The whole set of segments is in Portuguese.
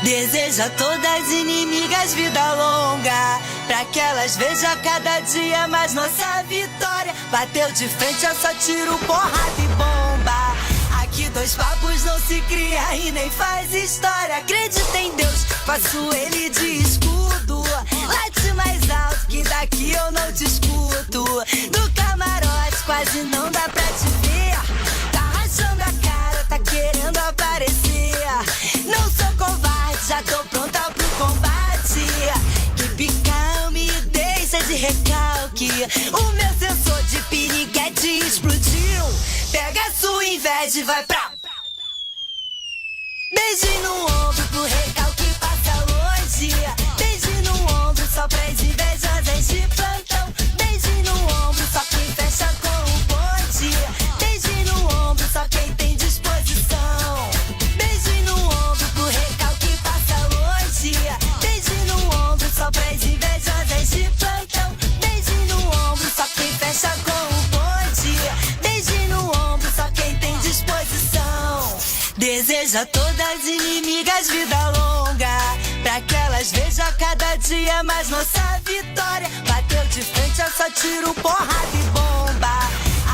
Deseja a todas as inimigas vida longa, pra que elas vejam cada dia mais nossa vitória. Bateu de frente, eu só tiro porrada e bomba. Aqui dois papos não se cria e nem faz história. Acredita em Deus, faço ele de escudo. Late mais alto que daqui eu não te escuto. Do camarote quase não dá pra te ver. Tá rachando a cara, tá querendo aparecer. Não sou covarde, já tô pronta pro combate. Keep calm e deixa de recalque. O meu sensor de piriguete explodiu. Pega a sua inveja e vai pra... Beijo no ombro pro recalque passa longe. Beijo no ombro só pras invejosas de plantão. Beijo no ombro só quem fecha com o bonde. Beijo no ombro só quem tem disposição. Beijo no ombro pro recalque passa longe. Beijo no ombro só pras invejosas de plantão. Beijo no ombro só quem fecha com o bonde. Beijo no ombro só quem tem disposição. Deseja a todas as inimigas vida longa, pra que elas vejam cada dia mais nossa vitória. Bateu de frente, eu só tiro porrada e bomba.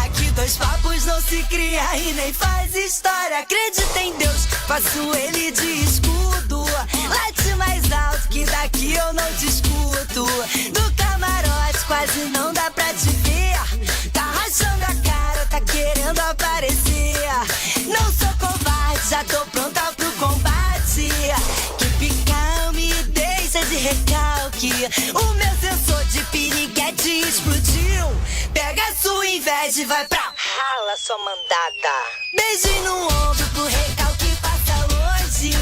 Aqui dois papos não se cria e nem faz história. Acredita em Deus, faço ele de escudo. Late mais alto que daqui eu não te escuto. Do camarote quase não dá pra te ver. Tá rachando a cara, tá querendo aparecer. Não sou covarde, já tô pronta pro combate. Keep calm e deixa de recalque. O meu sensor de piriguete explodiu. Pega a sua inveja e vai pra... Rala, sua mandada. Beijo no ombro pro recalque passa longe.